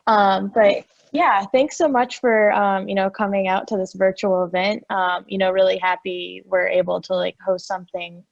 But yeah, thanks so much for coming out to this virtual event. Really happy we're able to like host something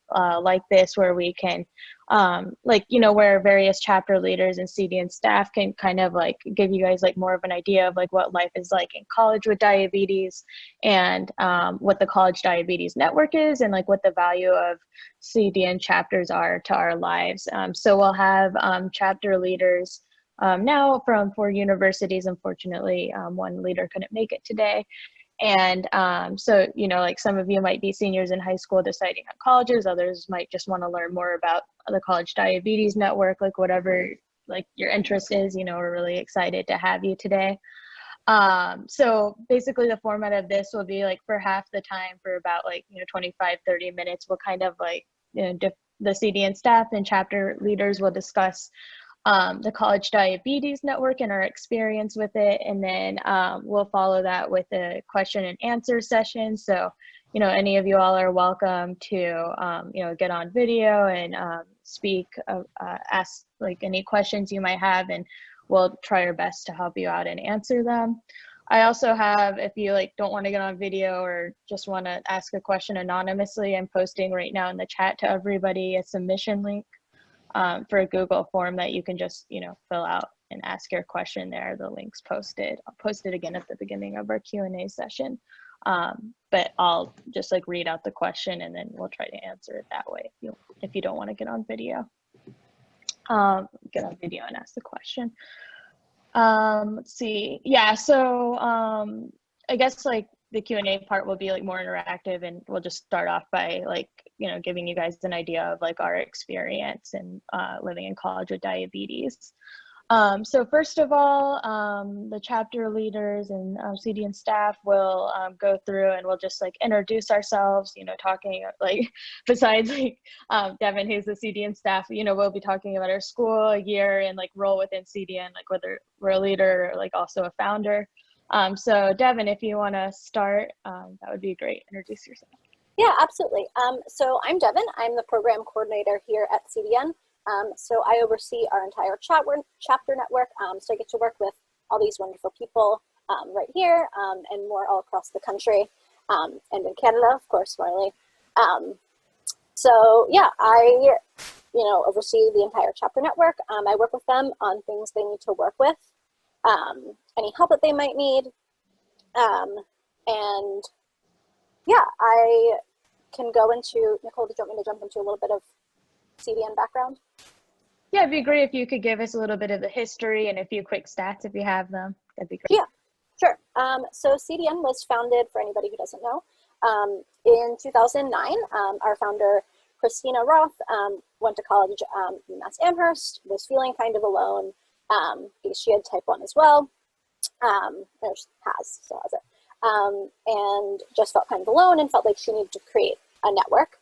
like this where we can where various chapter leaders and CDN staff can kind of like give you guys like more of an idea of like what life is like in college with diabetes and what the College Diabetes Network is and like what the value of CDN chapters are to our lives. So we'll have chapter leaders now from 4 universities. Unfortunately, one leader couldn't make it today. And like some of you might be seniors in high school deciding on colleges, others might just want to learn more about the College Diabetes Network, like whatever like your interest is, we're really excited to have you today. So basically the format of this will be like for half the time for about 25-30 minutes, we'll kind of like, the CDN staff and chapter leaders will discuss the College Diabetes Network and our experience with it. And then we'll follow that with a question and answer session. So, any of you all are welcome to, get on video and speak, ask like any questions you might have, and we'll try our best to help you out and answer them. I also have, if you like don't want to get on video or just want to ask a question anonymously, I'm posting right now in the chat to everybody a submission link for a Google form that you can just, fill out and ask your question there. The link's posted. I'll post it again at the beginning of our Q&A session. But I'll just like read out the question and then we'll try to answer it that way if you don't want to get on video. Get on video and ask the question. Let's see. Yeah, so I guess like the Q&A part will be like more interactive, and we'll just start off by like, giving you guys an idea of like our experience and living in college with diabetes. So first of all, the chapter leaders and CDN staff will go through and we'll just like introduce ourselves, talking like besides like Devin, who's the CDN staff, we'll be talking about our school, year, and like role within CDN, like whether we're a leader or like also a founder. So Devin, if you want to start, that would be great. Introduce yourself. Yeah, absolutely. So I'm Devin. I'm the program coordinator here at CDN. So I oversee our entire chapter network. So I get to work with all these wonderful people right here and more all across the country and in Canada, of course, Marley. So yeah, I oversee the entire chapter network. I work with them on things they need to work with, any help that they might need. And yeah, I can go into, Nicole, did you want me to jump into a little bit of CDN background? Yeah, it'd be great if you could give us a little bit of the history and a few quick stats if you have them. That'd be great. Yeah, sure. So CDN was founded, for anybody who doesn't know, in 2009. Our founder, Christina Roth, went to college at UMass Amherst, was feeling kind of alone because she had type 1 as well, or still has it, and just felt kind of alone and felt like she needed to create a network.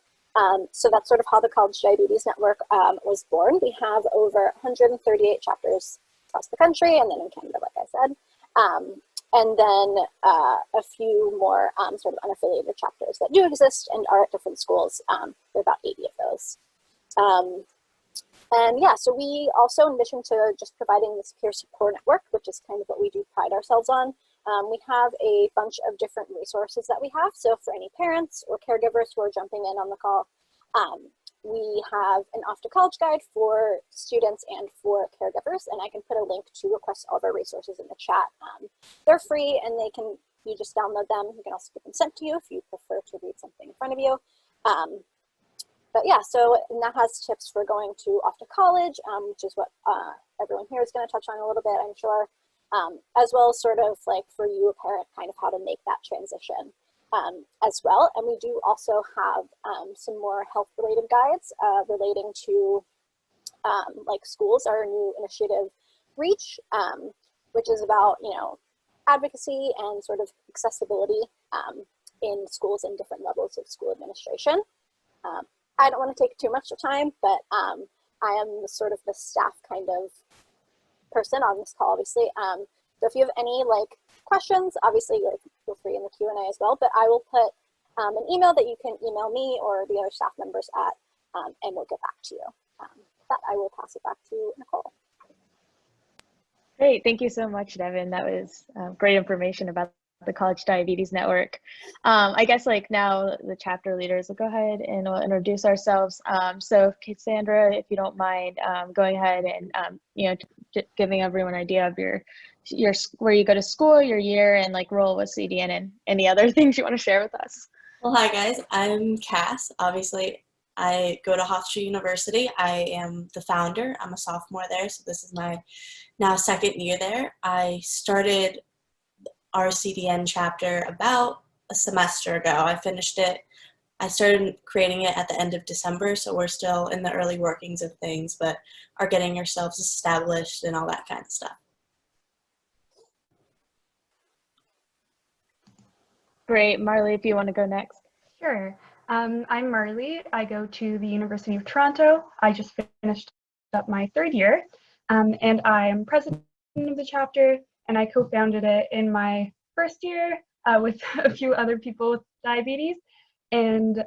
So that's sort of how the College Diabetes Network was born. We have over 138 chapters across the country, and then in Canada, like I said, and then a few more sort of unaffiliated chapters that do exist and are at different schools. There are about 80 of those. And yeah, so we also, in addition to just providing this peer support network, which is kind of what we do pride ourselves on, we have a bunch of different resources that we have. So for any parents or caregivers who are jumping in on the call, we have an off to college guide for students and for caregivers, and I can put a link to request all of our resources in the chat. They're free and you just download them. You can also get them sent to you if you prefer to read something in front of you. But yeah, and that has tips for going to off to college, which is what everyone here is going to touch on a little bit, I'm sure. As well as sort of like for you, a parent, kind of how to make that transition as well. And we do also have some more health related guides relating to like schools, our new initiative Reach, which is about, advocacy and sort of accessibility in schools and different levels of school administration. I don't want to take too much time, but I am sort of the staff kind of person on this call, obviously. So if you have any like questions, obviously feel free in the Q&A as well, but I will put an email that you can email me or the other staff members at, and we'll get back to you. That I will pass it back to Nicole. Great. Thank you so much, Devin. That was great information about the College Diabetes Network. I guess like now the chapter leaders will go ahead and we'll introduce ourselves. So Cassandra, if you don't mind going ahead and, giving everyone an idea of your where you go to school, your year, and like role with CDN and any other things you want to share with us. Well, hi guys, I'm Cass. Obviously, I go to Hofstra University. I am the founder. I'm a sophomore there, so this is my now second year there. I started our CDN chapter about a semester ago. I finished it. I started creating it at the end of December, so we're still in the early workings of things, but are getting ourselves established and all that kind of stuff. Great. Marley, if you want to go next. Sure. I'm Marley. I go to the University of Toronto. I just finished up my third year, and I'm president of the chapter, and I co-founded it in my first year with a few other people with diabetes. And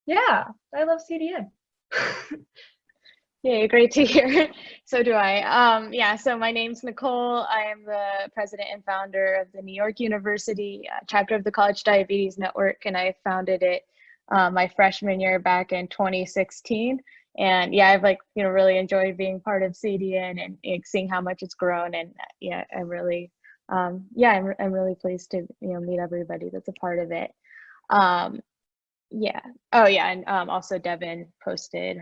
yeah, I love CDN. Yeah, great to hear. So do I. Yeah, so my name's Nicole. I am the president and founder of the New York University chapter of the College Diabetes Network, and I founded it my freshman year back in 2016. And yeah, I've really enjoyed being part of CDN and seeing how much it's grown. And yeah, I'm really pleased to meet everybody that's a part of it. Yeah. Oh, yeah. And also Devin posted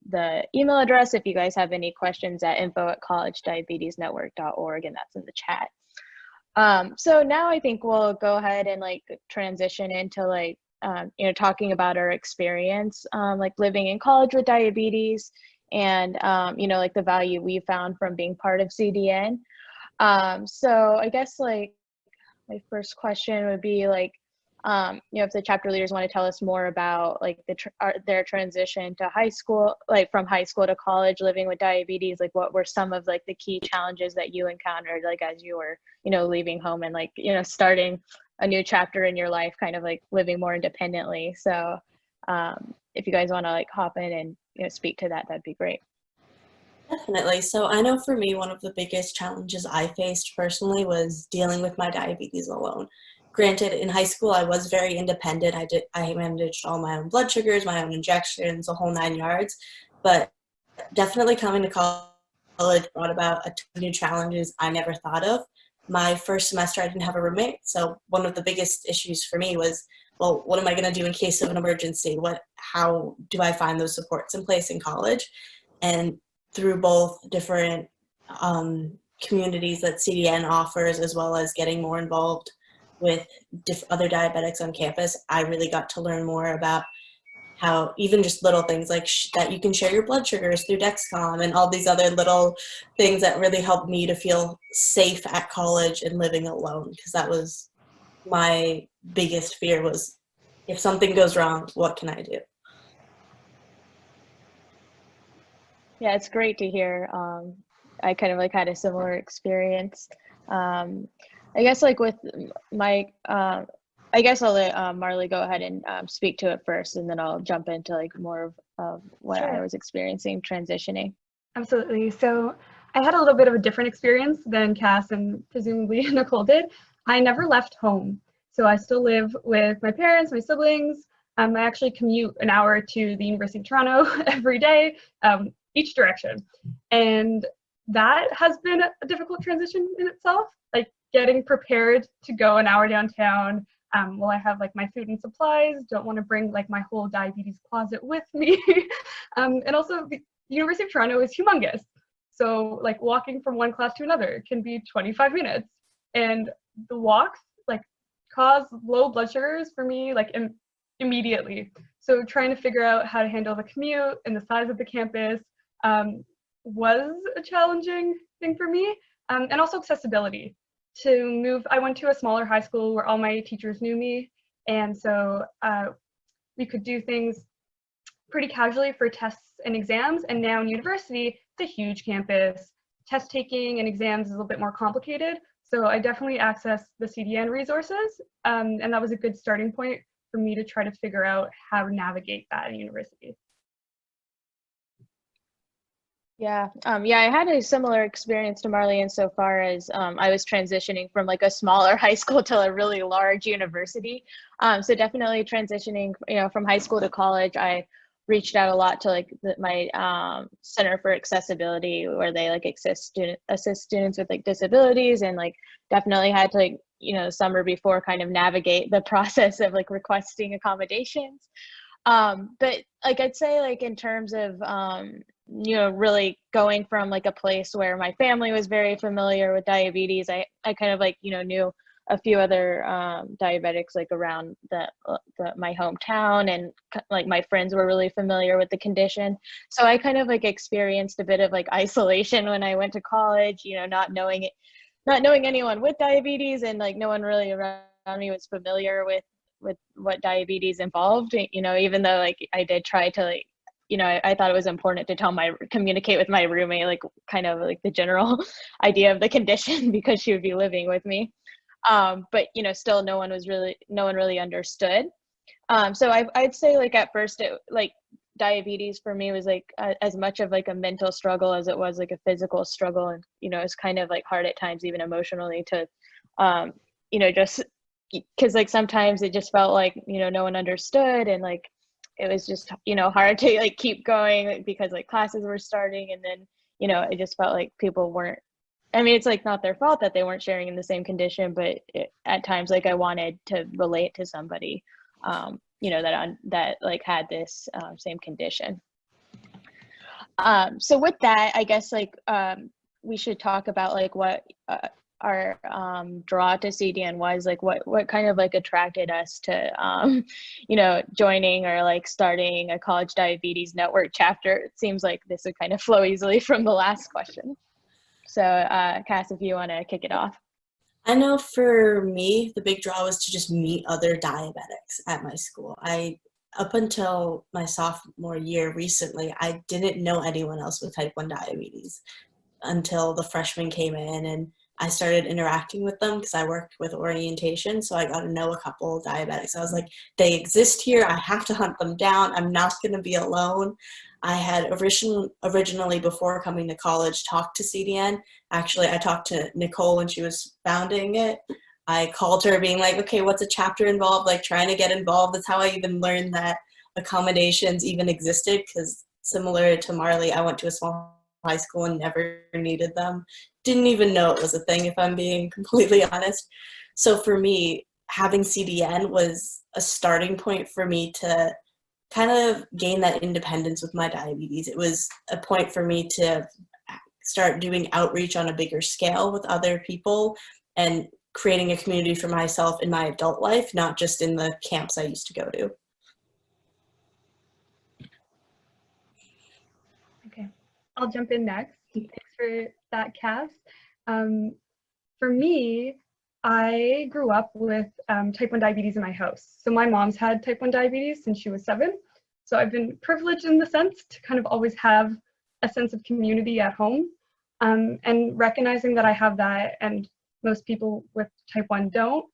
the email address if you guys have any questions at info@collegediabetesnetwork.org, and that's in the chat. So now I think we'll go ahead and transition into talking about our experience living in college with diabetes and the value we found from being part of CDN. So I guess my first question would be if the chapter leaders want to tell us more about their transition to high school, from high school to college, living with diabetes, what were some of the key challenges that you encountered as you were leaving home and starting a new chapter in your life, kind of living more independently. So if you guys want to hop in and speak to that, that'd be great. Definitely. So I know for me, one of the biggest challenges I faced personally was dealing with my diabetes alone. Granted, in high school, I was very independent. I managed all my own blood sugars, my own injections, the whole 9 yards. But definitely coming to college brought about a ton of new challenges I never thought of. My first semester, I didn't have a roommate. So one of the biggest issues for me was, well, what am I going to do in case of an emergency? How do I find those supports in place in college? And through both different communities that CDN offers, as well as getting more involved with other diabetics on campus, I really got to learn more about how even just little things that you can share your blood sugars through Dexcom and all these other little things that really helped me to feel safe at college and living alone, because that was my biggest fear, was if something goes wrong, what can I do? Yeah, it's great to hear. I kind of had a similar experience. I guess with my, I guess I'll let Marley go ahead and speak to it first, and then I'll jump into more of what Sure. I was experiencing transitioning. Absolutely. So I had a little bit of a different experience than Cass and presumably Nicole did. I never left home. So I still live with my parents, my siblings. I actually commute an hour to the University of Toronto every day, each direction. And that has been a difficult transition in itself, getting prepared to go an hour downtown. Well, I have my food and supplies, don't want to bring my whole diabetes closet with me. And also the University of Toronto is humongous. So walking from one class to another can be 25 minutes. And the walks cause low blood sugars for me immediately. So trying to figure out how to handle the commute and the size of the campus was a challenging thing for me. And also accessibility. I went to a smaller high school where all my teachers knew me, and so we could do things pretty casually for tests and exams. And now in university, it's a huge campus. Test taking and exams is a little bit more complicated. So I definitely accessed the CDN resources, and that was a good starting point for me to try to figure out how to navigate that in university. Yeah, I had a similar experience to Marley insofar as I was transitioning from like a smaller high school to a really large university. So definitely transitioning, from high school to college, I reached out a lot to like my Center for Accessibility, where they like assist students with like disabilities, and like definitely had to like, summer before kind of navigate the process of like requesting accommodations. But like I'd say like in terms of really going from like a place where my family was very familiar with diabetes, I kind of like, knew a few other diabetics like around my hometown, and like my friends were really familiar with the condition. So I kind of like experienced a bit of like isolation when I went to college, not knowing anyone with diabetes, and like no one really around me was familiar with what diabetes involved, even though like I did try to like, I thought it was important to communicate with my roommate, like kind of like the general idea of the condition because she would be living with me. But still no one really understood. So I'd say like at first like diabetes for me was like as much of like a mental struggle as it was like a physical struggle. And, it's kind of like hard at times, even emotionally, to, just because like sometimes it just felt like, no one understood, and like it was just, hard to like keep going, like, because like classes were starting, and then, it just felt like people weren't, I mean, it's like not their fault that they weren't sharing in the same condition, but at times like I wanted to relate to somebody, that like had this same condition. So with that, I guess like we should talk about like what our draw to CDN was, like what kind of like attracted us to joining or like starting a college diabetes network chapter. It seems like this would kind of flow easily from the last question. So Cass, if you want to kick it off. I know for me, the big draw was to just meet other diabetics at my school. Up until my sophomore year recently, I didn't know anyone else with type 1 diabetes until the freshmen came in, and I started interacting with them because I worked with orientation. So I got to know a couple of diabetics. I was like, they exist here. I have to hunt them down. I'm not going to be alone. I had originally, before coming to college, talked to CDN. Actually, I talked to Nicole when she was founding it. I called her being like, okay, what's a chapter involved? Like trying to get involved. That's how I even learned that accommodations even existed, because similar to Marley, I went to a small high school and never needed them. Didn't even know it was a thing, if I'm being completely honest. So for me, having CDN was a starting point for me to kind of gain that independence with my diabetes. It was a point for me to start doing outreach on a bigger scale with other people and creating a community for myself in my adult life, not just in the camps I used to go to. Okay, I'll jump in next. Thanks for that, Cass. For me, I grew up with type 1 diabetes in my house. So my mom's had type 1 diabetes since she was 7. So I've been privileged in the sense to kind of always have a sense of community at home, and recognizing that I have that and most people with type 1 don't.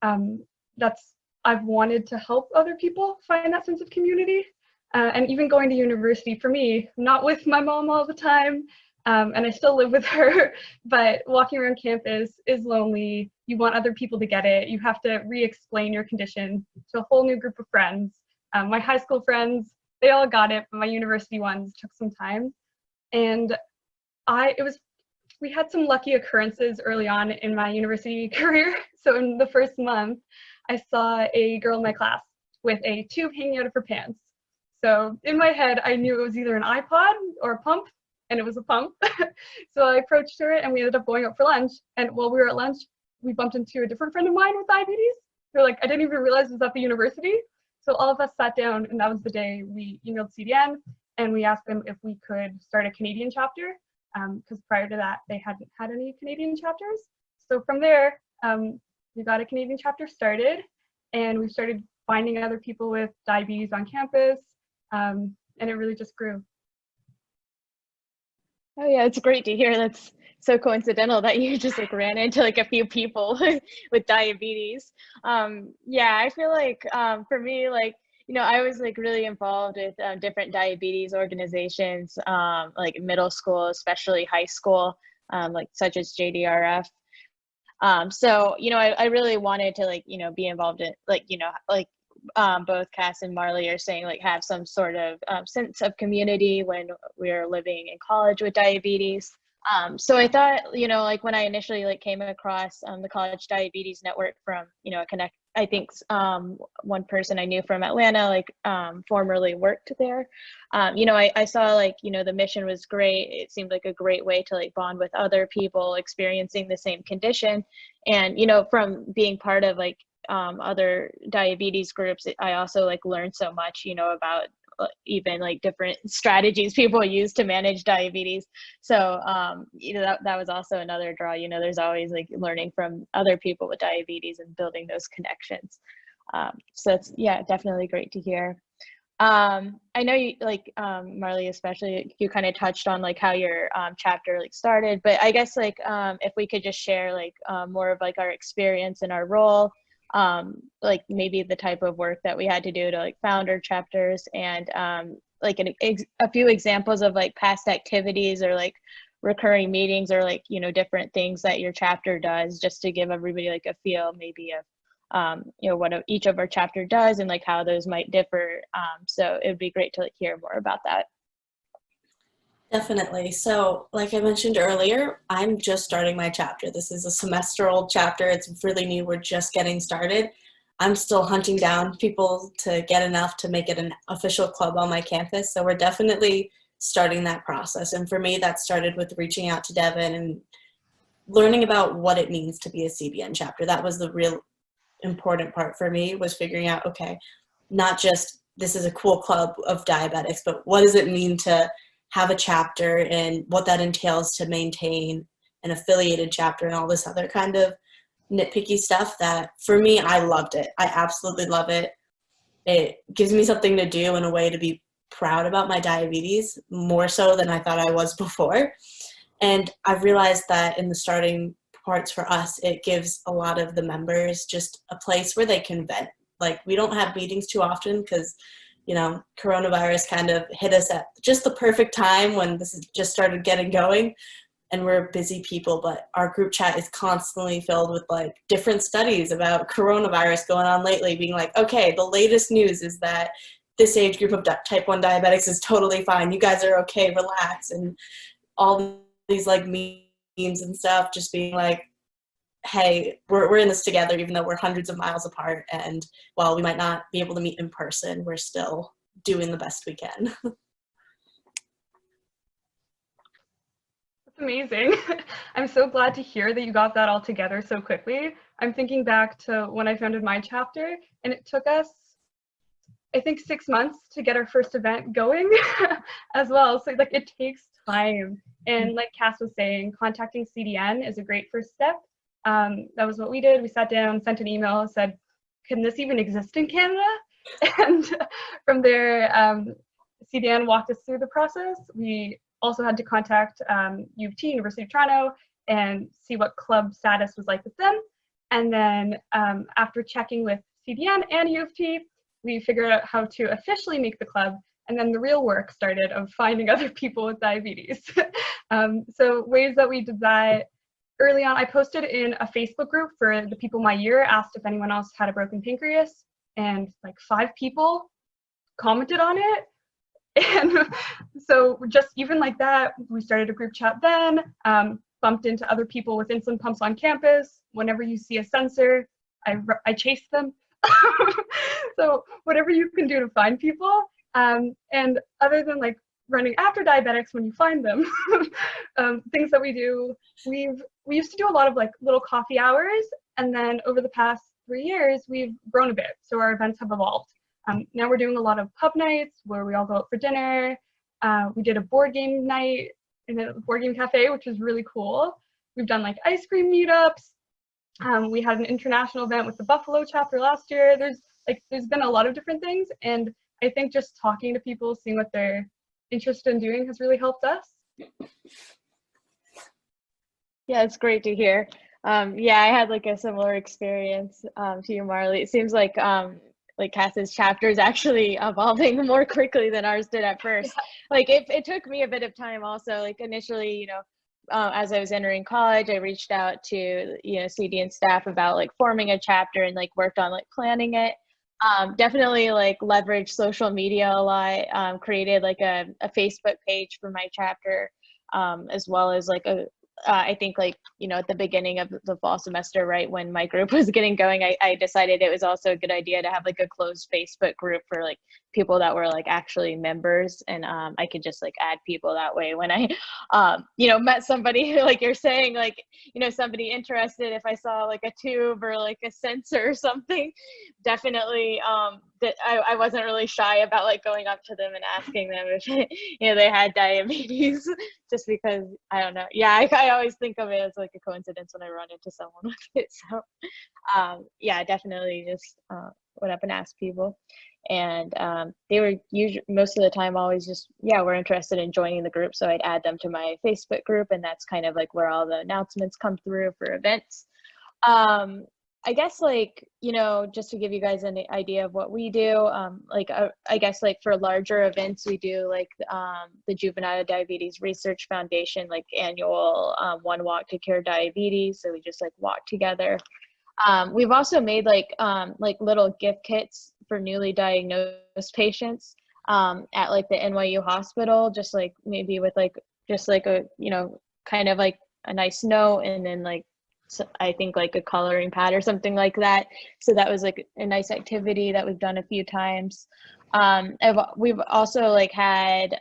I've wanted to help other people find that sense of community. And even going to university for me, not with my mom all the time, and I still live with her, but walking around campus is lonely. You want other people to get it. You have to re-explain your condition to a whole new group of friends. My high school friends, they all got it, but my university ones took some time. And we had some lucky occurrences early on in my university career. So in the first month, I saw a girl in my class with a tube hanging out of her pants. So in my head, I knew it was either an iPod or a pump, and it was a pump. So I approached her and we ended up going out for lunch. And while we were at lunch, we bumped into a different friend of mine with diabetes. They're like, I didn't even realize it was at the university. So all of us sat down, and that was the day we emailed CDN and we asked them if we could start a Canadian chapter, because prior to that, they hadn't had any Canadian chapters. So from there, we got a Canadian chapter started, and we started finding other people with diabetes on campus, and it really just grew. Oh yeah, it's great to hear. That's so coincidental that you just like ran into like a few people with diabetes. Yeah, I feel like for me, like, I was like really involved with different diabetes organizations, like middle school, especially high school, like such as JDRF. So, I really wanted to like, be involved in like, both Cass and Marley are saying like have some sort of sense of community when we're living in college with diabetes. So I thought, like when I initially like came across the College Diabetes Network from, a connect, I think one person I knew from Atlanta, like formerly worked there. I saw like, the mission was great. It seemed like a great way to like bond with other people experiencing the same condition. And, from being part of like other diabetes groups, I also like learned so much, about even like different strategies people use to manage diabetes. So that was also another draw. There's always like learning from other people with diabetes and building those connections. So it's, yeah, definitely great to hear. I know you like Marley, especially you kind of touched on like how your chapter like started, but I guess like if we could just share like more of like our experience and our role, like maybe the type of work that we had to do to like found our chapters, and like a few examples of like past activities or like recurring meetings or like different things that your chapter does, just to give everybody like a feel maybe of what each of our chapter does and like how those might differ. So it would be great to like hear more about that. Definitely. So, like I mentioned earlier, I'm just starting my chapter. This is a semester-old chapter. It's really new. We're just getting started. I'm still hunting down people to get enough to make it an official club on my campus. So we're definitely starting that process. And for me, that started with reaching out to Devin and learning about what it means to be a CDN chapter. That was the real important part for me, was figuring out, okay, not just this is a cool club of diabetics, but what does it mean to have a chapter and what that entails to maintain an affiliated chapter and all this other kind of nitpicky stuff that for me, I loved it. I absolutely love it. It gives me something to do and a way to be proud about my diabetes, more so than I thought I was before. And I've realized that in the starting parts for us, it gives a lot of the members just a place where they can vent. Like, we don't have meetings too often because coronavirus kind of hit us at just the perfect time when this just started getting going, and we're busy people, but our group chat is constantly filled with like different studies about coronavirus going on lately, being like, okay, the latest news is that this age group of type 1 diabetics is totally fine. You guys are okay, relax. And all these like memes and stuff, just being like, hey, we're in this together, even though we're hundreds of miles apart. And while we might not be able to meet in person, we're still doing the best we can. That's amazing. I'm so glad to hear that you got that all together so quickly. I'm thinking back to when I founded my chapter, and it took us, I think, 6 months to get our first event going as well. So like it takes time. And like Cass was saying, contacting CDN is a great first step. That was what we did. We sat down, sent an email, said, can this even exist in Canada? And from there, CDN walked us through the process. We also had to contact U of T, University of Toronto, and see what club status was like with them. And then after checking with CDN and U of T, we figured out how to officially make the club. And then the real work started of finding other people with diabetes. So ways that we did that: early on, I posted in a Facebook group for the people my year, asked if anyone else had a broken pancreas, and like 5 people commented on it. And so just even like that, we started a group chat then, bumped into other people with insulin pumps on campus. Whenever you see a sensor, I chase them. So whatever you can do to find people. And other than like running after diabetics when you find them, things that we do, we used to do a lot of like little coffee hours, and then over the past 3 years, we've grown a bit. So our events have evolved. Now we're doing a lot of pub nights where we all go out for dinner. We did a board game night in a board game cafe, which was really cool. We've done like ice cream meetups. We had an international event with the Buffalo chapter last year. There's been a lot of different things, and I think just talking to people, seeing what they're interested in doing has really helped us. Yeah, it's great to hear. Yeah, I had like a similar experience to you, Marley. It seems like like Cass's chapter is actually evolving more quickly than ours did at first. Like it took me a bit of time also, like initially, you know, as I was entering college, I reached out to, you know, CDN staff about like forming a chapter and like worked on like planning it. Definitely like leveraged social media a lot, created like a Facebook page for my chapter, as well as like I think like, you know, at the beginning of the fall semester, right when my group was getting going, I decided it was also a good idea to have like a closed Facebook group for like people that were like actually members, and I could just like add people that way when I you know, met somebody who, like you're saying, like, you know, somebody interested, if I saw like a tube or like a sensor or something, definitely that I wasn't really shy about like going up to them and asking them if you know they had diabetes, just because I don't know. Yeah, I always think of it as like a coincidence when I run into someone with it. So yeah, definitely just went up and asked people, and they were usually most of the time always just, yeah, we're interested in joining the group. So I'd add them to my Facebook group, and that's kind of like where all the announcements come through for events. I guess like, you know, just to give you guys an idea of what we do, like I guess like for larger events, we do like the Juvenile Diabetes Research Foundation, like annual One Walk to Cure Diabetes. So we just like walk together. We've also made like little gift kits for newly diagnosed patients at like the NYU hospital, just like maybe with like just like a, you know, kind of like a nice note, and then like, so I think like a coloring pad or something like that. So that was like a nice activity that we've done a few times. We've also like had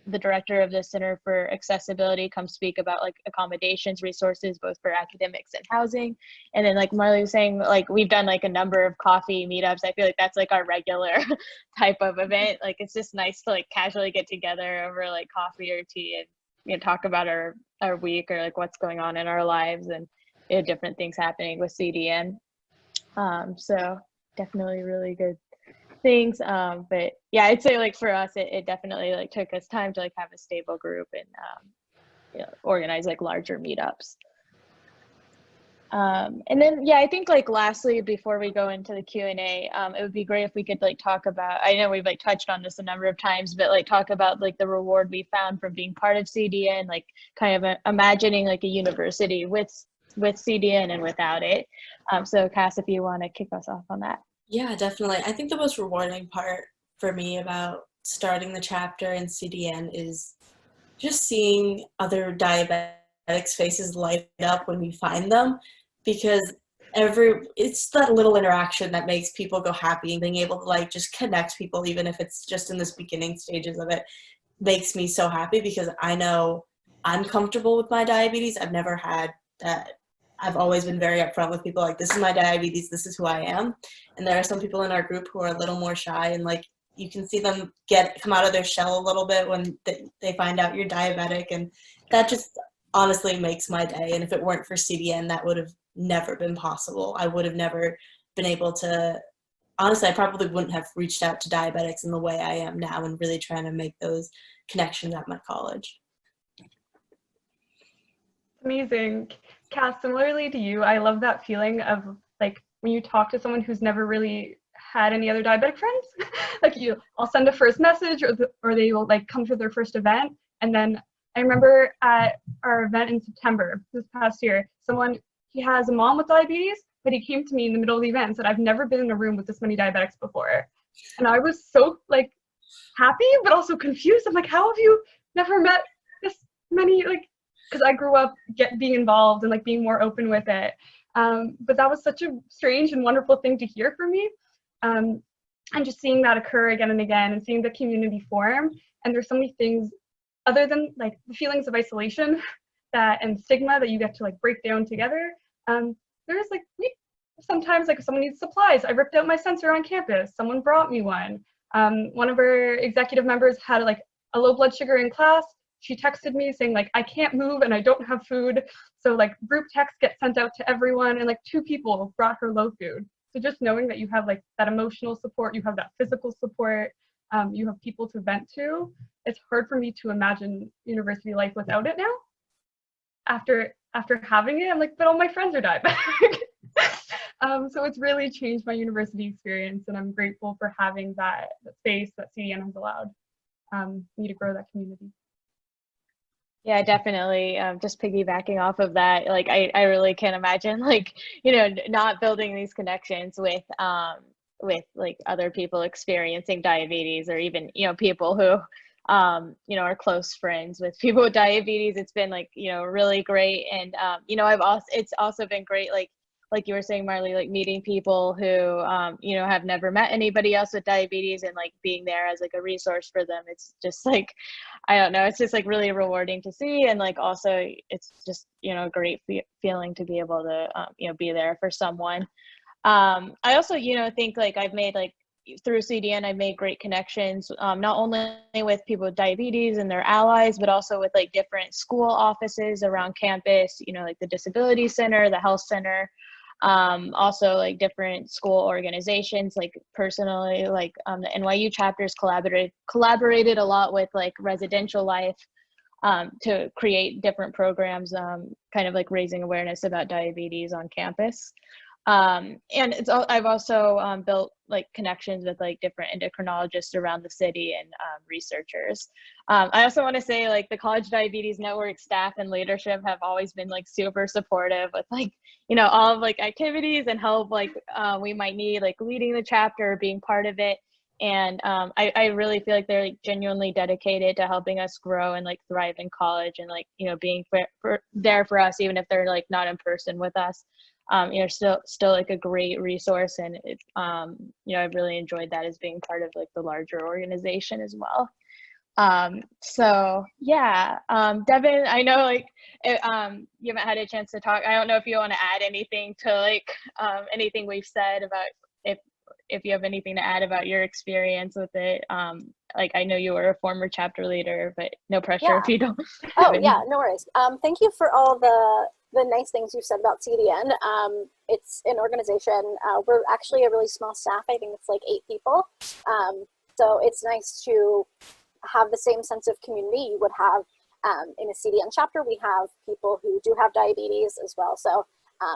the director of the Center for Accessibility come speak about like accommodations resources, both for academics and housing. And then like Marley was saying, like we've done like a number of coffee meetups. I feel like that's like our regular type of event. Like it's just nice to like casually get together over like coffee or tea and, you know, talk about our week or like what's going on in our lives, and, you know, different things happening with CDN. So definitely really good things. But yeah, I'd say like for us, it definitely like took us time to like have a stable group and you know, organize like larger meetups. And then, yeah, I think like lastly, before we go into the Q&A, it would be great if we could like talk about, I know we've like touched on this a number of times, but like talk about like the reward we found from being part of CDN, like kind of imagining like a university with CDN and without it. So Cass, if you want to kick us off on that. Yeah, definitely. I think the most rewarding part for me about starting the chapter in CDN is just seeing other diabetics' faces light up when we find them, because it's that little interaction that makes people go happy, and being able to like just connect people, even if it's just in this beginning stages of it, makes me so happy, because I know I'm comfortable with my diabetes. I've never had that. I've always been very upfront with people, like, this is my diabetes, this is who I am. And there are some people in our group who are a little more shy, and like you can see them come out of their shell a little bit when they find out you're diabetic, and that just honestly makes my day. And if it weren't for CDN, that would have never been possible. I would have never been able to, honestly, I probably wouldn't have reached out to diabetics in the way I am now, and really trying to make those connections at my college. Amazing. Cass, similarly to you, I love that feeling of like when you talk to someone who's never really had any other diabetic friends. Like I'll send a first message, or they will like come to their first event. And then I remember at our event in September this past year, he has a mom with diabetes, but he came to me in the middle of the event and said, I've never been in a room with this many diabetics before. And I was so like happy, but also confused. I'm like, how have you never met this many, like, because I grew up being involved and like being more open with it. But that was such a strange and wonderful thing to hear from me. And just seeing that occur again and again, and seeing the community form. And there's so many things other than like the feelings of isolation and stigma that you get to like break down together. There's like, sometimes like if someone needs supplies, I ripped out my sensor on campus, someone brought me one. One of our executive members had like a low blood sugar in class. She texted me saying like, I can't move and I don't have food. So like group texts get sent out to everyone, and like 2 people brought her low food. So just knowing that you have like that emotional support, you have that physical support, you have people to vent to, it's hard for me to imagine university life without it now. After having it, I'm like, but all my friends are diabetic. So it's really changed my university experience, and I'm grateful for having that space that CDN has allowed me to grow that community. Yeah, definitely. Just piggybacking off of that, like I really can't imagine like, not building these connections with like other people experiencing diabetes, or even, people who are close friends with people with diabetes. It's been like, really great. And it's also been great, like you were saying, Marley, like meeting people who have never met anybody else with diabetes, and like being there as like a resource for them. It's just like, I don't know, it's just like really rewarding to see. And like also it's just a great feeling to be able to be there for someone. I also think like I've made like through CDN, I've made great connections, not only with people with diabetes and their allies, but also with like different school offices around campus, like the disability center, the health center, also like different school organizations. Like personally, like the NYU chapters collaborated a lot with like residential life, to create different programs, kind of like raising awareness about diabetes on campus. And I've also built like connections with like different endocrinologists around the city, and researchers. I also want to say like the College Diabetes Network staff and leadership have always been like super supportive with like, all of like activities and help like we might need, like leading the chapter, being part of it. And I really feel like they're like genuinely dedicated to helping us grow and like thrive in college, and like, being there for us, even if they're like not in person with us. Still like a great resource. And it, I've really enjoyed that as being part of like the larger organization as well. So yeah, Devin, I know like you haven't had a chance to talk. I don't know if you want to add anything to like anything we've said about, if you have anything to add about your experience with it. Like I know you were a former chapter leader, but no pressure if you don't. Oh yeah, no worries. Thank you for all the nice things you said about CDN. It's an organization. We're actually a really small staff. I think it's like 8 people. So it's nice to have the same sense of community you would have in a CDN chapter. We have people who do have diabetes as well. So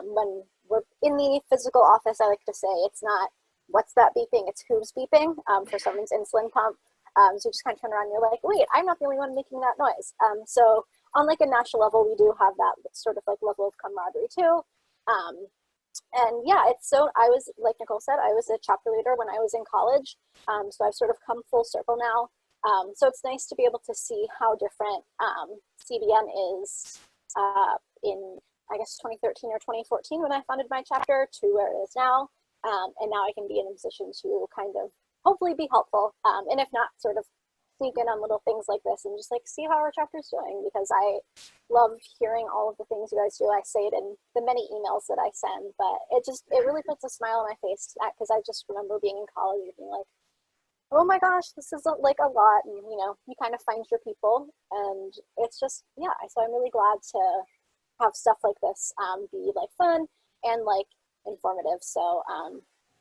when we're in the physical office, I like to say it's not what's that beeping, it's who's beeping for someone's insulin pump. So you just kind of turn around and you're like, wait, I'm not the only one making that noise. So on like a national level, we do have that sort of like level of camaraderie too. And yeah, I was, like Nicole said, I was a chapter leader when I was in college. So I've sort of come full circle now. So it's nice to be able to see how different CDN is in, I guess, 2013 or 2014 when I founded my chapter to where it is now. And now I can be in a position to kind of hopefully be helpful. And if not, sort of sneak in on little things like this and just like see how our chapter's doing, because I love hearing all of the things you guys do. I say it in the many emails that I send, but it really puts a smile on my face, because I just remember being in college and being like, oh my gosh, this is like a lot. And you kind of find your people, and it's just, yeah. So I'm really glad to have stuff like this be like fun and like informative. So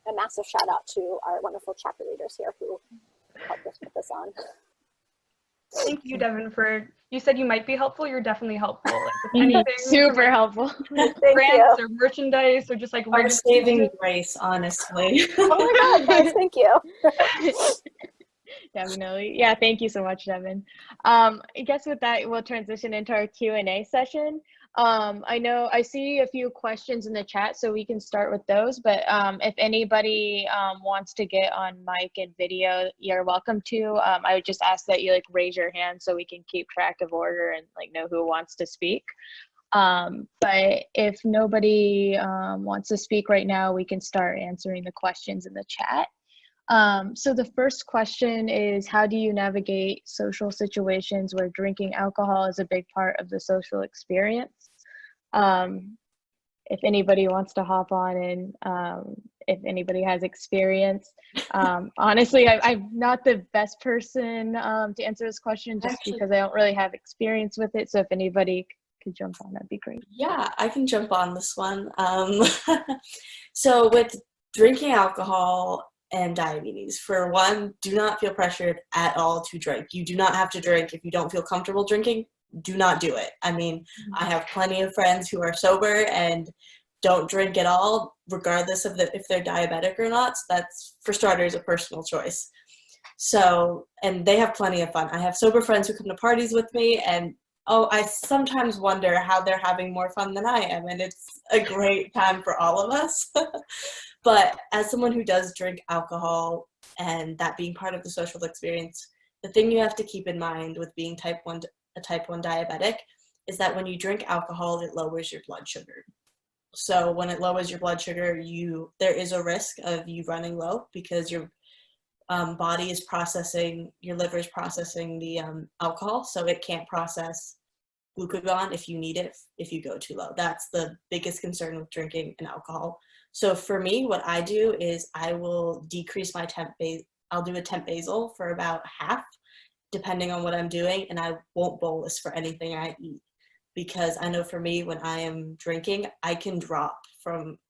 a massive shout out to our wonderful chapter leaders here who helped us put this on. Thank you, Devin, you said you might be helpful. You're definitely helpful. Like, if anything, super helpful. Grants or merchandise or just like our saving grace, honestly. Oh my God, guys, thank you. Definitely. Yeah, thank you so much, Devin. I guess with that, we'll transition into our Q&A session. I see a few questions in the chat, so we can start with those. But if anybody wants to get on mic and video, you're welcome to. I would just ask that you like raise your hand so we can keep track of order and like know who wants to speak. But if nobody wants to speak right now, we can start answering the questions in the chat. So the first question is, how do you navigate social situations where drinking alcohol is a big part of the social experience? If anybody wants to hop on and if anybody has experience. Honestly, I'm not the best person to answer this question just because I don't really have experience with it. So if anybody could jump on, that'd be great. Yeah, I can jump on this one. So with drinking alcohol and diabetes, for one, do not feel pressured at all to drink. You do not have to drink if you don't feel comfortable drinking. Do not do it. I mean, I have plenty of friends who are sober and don't drink at all, regardless of if they're diabetic or not. So that's, for starters, a personal choice. So, and they have plenty of fun. I have sober friends who come to parties with me, and I sometimes wonder how they're having more fun than I am, and it's a great time for all of us. But as someone who does drink alcohol, and that being part of the social experience, the thing you have to keep in mind with being a type 1 diabetic is that when you drink alcohol, it lowers your blood sugar. So when it lowers your blood sugar, there is a risk of you running low, because your body is processing, your liver is processing the alcohol, so it can't process glucagon if you need it, if you go too low. That's the biggest concern with drinking an alcohol. So for me, what I do is I will decrease my I'll do a temp basal for about half, depending on what I'm doing, and I won't bolus for anything I eat. Because I know for me, when I am drinking, I can drop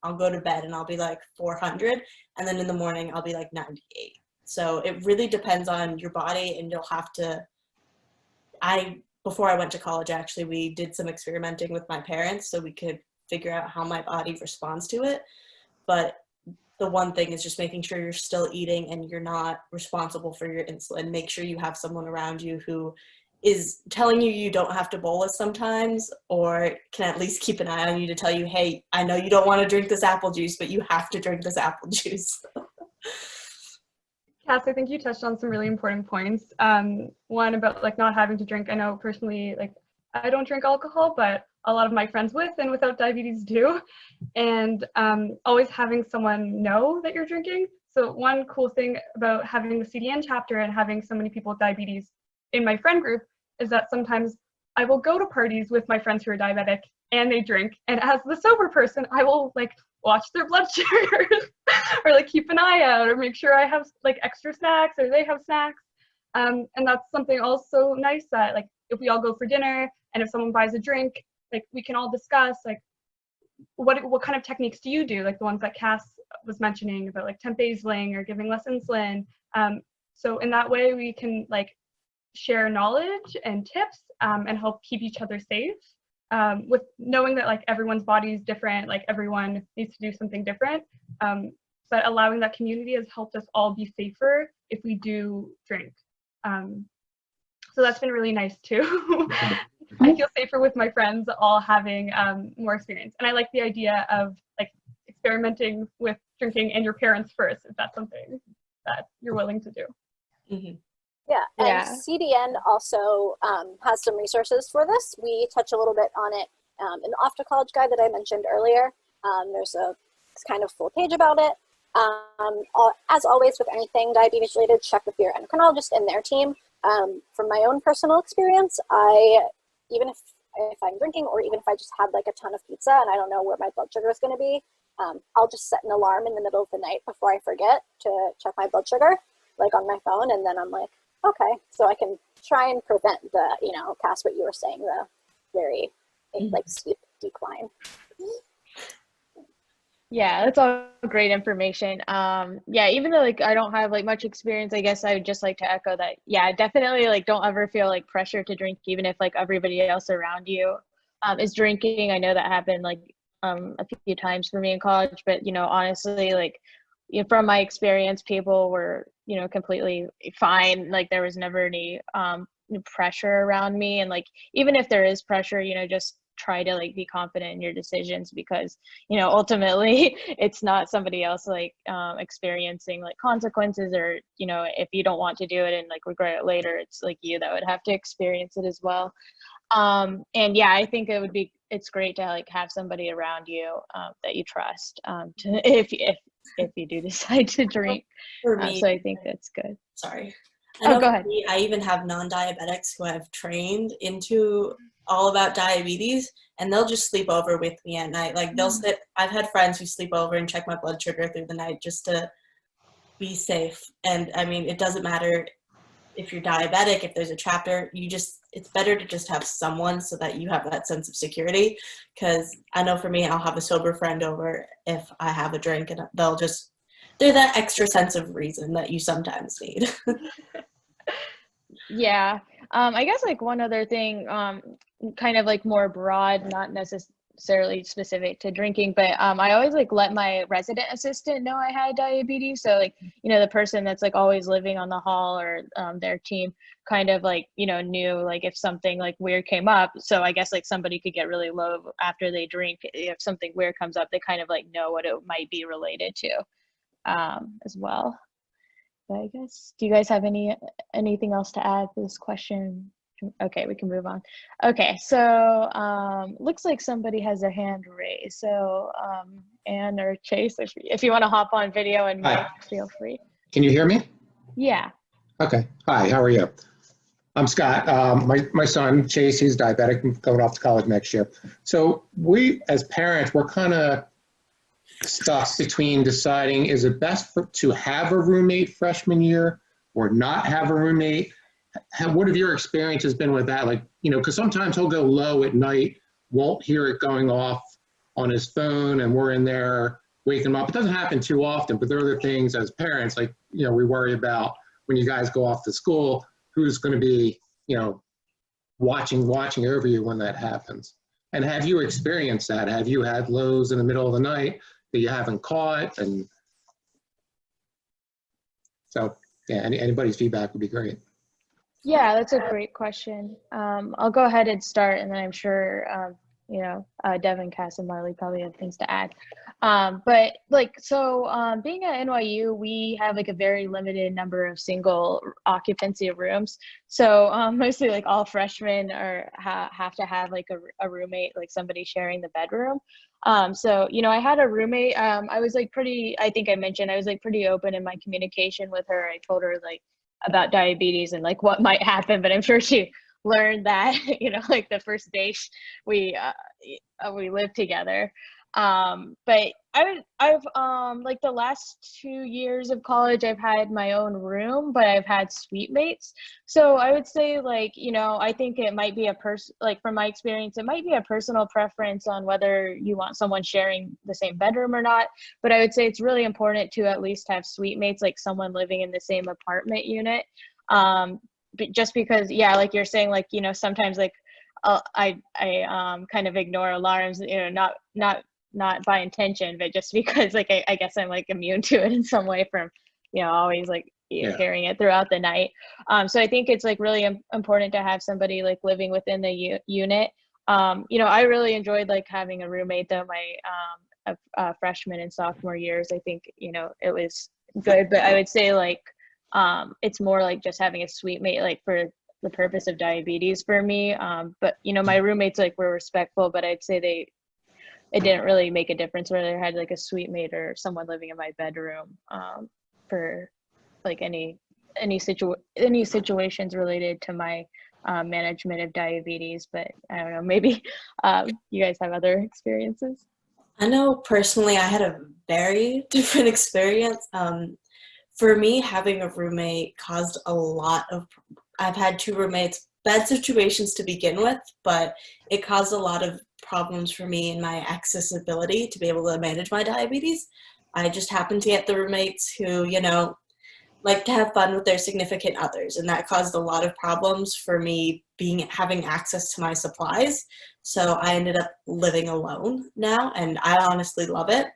I'll go to bed and I'll be like 400, and then in the morning I'll be like 98. So it really depends on your body, and you'll have to, before I went to college, actually, we did some experimenting with my parents so we could figure out how my body responds to it. But the one thing is just making sure you're still eating and you're not responsible for your insulin. Make sure you have someone around you who is telling you don't have to bolus sometimes, or can at least keep an eye on you to tell you, hey, I know you don't want to drink this apple juice, but you have to drink this apple juice. Cass, I think you touched on some really important points. One about like not having to drink. I know personally, like I don't drink alcohol, but a lot of my friends with and without diabetes do. And always having someone know that you're drinking. So one cool thing about having the CDN chapter and having so many people with diabetes in my friend group is that sometimes I will go to parties with my friends who are diabetic and they drink. And as the sober person, I will like watch their blood sugar or like keep an eye out or make sure I have like extra snacks or they have snacks. And that's something also nice that like if we all go for dinner and if someone buys a drink, like we can all discuss like what kind of techniques do you do, like the ones that Cass was mentioning about like temp basaling or giving less insulin. So in that way we can like share knowledge and tips and help keep each other safe, with knowing that like everyone's body is different, like everyone needs to do something different. But allowing that community has helped us all be safer if we do drink. So that's been really nice too. I feel safer with my friends all having more experience. And I like the idea of like experimenting with drinking and your parents first, if that's something that you're willing to do. Mm-hmm. Yeah, and CDN also has some resources for this. We touch a little bit on it in the Off to College guide that I mentioned earlier. There's a kind of full page about it. As always with anything diabetes related, check with your endocrinologist and their team. From my own personal experience, even if I'm drinking or even if I just had like a ton of pizza and I don't know where my blood sugar is going to be, I'll just set an alarm in the middle of the night before I forget to check my blood sugar, like on my phone, and then I'm like, okay, so I can try and prevent the, Cass, what you were saying, the very like steep decline. Yeah, that's all great information. Yeah, even though like I don't have like much experience, I guess I would just like to echo that. Yeah, definitely like don't ever feel like pressure to drink, even if like everybody else around you is drinking. I know that happened like a few times for me in college, but honestly, like from my experience, people were completely fine. Like there was never any pressure around me, and like even if there is pressure, just try to like be confident in your decisions, because ultimately it's not somebody else like experiencing like consequences, or if you don't want to do it and like regret it later, it's like you that would have to experience it as well. And yeah, I think it's great to like have somebody around you that you trust to if you do decide to drink. For me, so I think that's good. Sorry. Go ahead. I even have non-diabetics who I've trained into all about diabetes, and they'll just sleep over with me at night. Like I've had friends who sleep over and check my blood sugar through the night just to be safe. And I mean, it doesn't matter if you're diabetic, if there's a chapter, it's better to just have someone so that you have that sense of security. Because I know for me, I'll have a sober friend over if I have a drink, and they're that extra sense of reason that you sometimes need. Yeah. I guess like one other thing, kind of like more broad, not necessarily specific to drinking, but I always like let my resident assistant know I had diabetes. So like, you know, the person that's like always living on the hall, or their team kind of like, you know, knew like if something like weird came up. So I guess like somebody could get really low after they drink. If something weird comes up, they kind of like know what it might be related to as well. But I guess, do you guys have anything else to add to this question? Okay, we can move on. Okay, so looks like somebody has their hand raised. So Anne or Chase, if you want to hop on video and mic, feel free. Can you hear me? Yeah. Okay. Hi, how are you? I'm Scott. My son, Chase, he's diabetic, going off to college next year. So we, as parents, we're kind of stuck between deciding, is it best to have a roommate freshman year or not have a roommate? What have your experiences been with that? Like, you know, because sometimes he'll go low at night, won't hear it going off on his phone, and we're in there waking him up. It doesn't happen too often, but there are other things as parents, like, you know, we worry about when you guys go off to school, who's going to be, you know, watching over you when that happens. And have you experienced that? Have you had lows in the middle of the night that you haven't caught? And so, yeah, anybody's feedback would be great. Yeah, that's a great question. I'll go ahead and start, and then I'm sure, you know, Devin, Cass, and Marley probably have things to add. But like, so being at NYU, we have like a very limited number of single occupancy of rooms. So mostly like all freshmen have to have like a roommate, like somebody sharing the bedroom. So, you know, I had a roommate. I was like I think I mentioned, I was like pretty open in my communication with her. I told her like about diabetes and like what might happen, but I'm sure she learned that, you know, like the first day we lived together. But I've like the last 2 years of college, I've had my own room, but I've had suite mates. So I would say, like, you know, I think it might be like from my experience, it might be a personal preference on whether you want someone sharing the same bedroom or not. But I would say it's really important to at least have suite mates, like someone living in the same apartment unit. But just because, yeah, like you're saying, like, you know, sometimes like I kind of ignore alarms, you know, not by intention, but just because like I guess I'm like immune to it in some way from, you know, always like hearing it throughout the night. So I think it's like really important to have somebody like living within the unit. You know, I really enjoyed like having a roommate though my freshman and sophomore years. I think, you know, it was good, but I would say like it's more like just having a suite mate like for the purpose of diabetes for me. But you know, my roommates like were respectful, but I'd say it didn't really make a difference whether I had like a suite mate or someone living in my bedroom for like any situations related to my management of diabetes. But I don't know, maybe you guys have other experiences. I know personally I had a very different experience. For me, having a roommate caused a lot of, I've had 2 roommates, bad situations to begin with, but it caused a lot of problems for me in my accessibility to be able to manage my diabetes. I just happened to get the roommates who, you know, like to have fun with their significant others, and that caused a lot of problems for me having access to my supplies. So I ended up living alone now, and I honestly love it.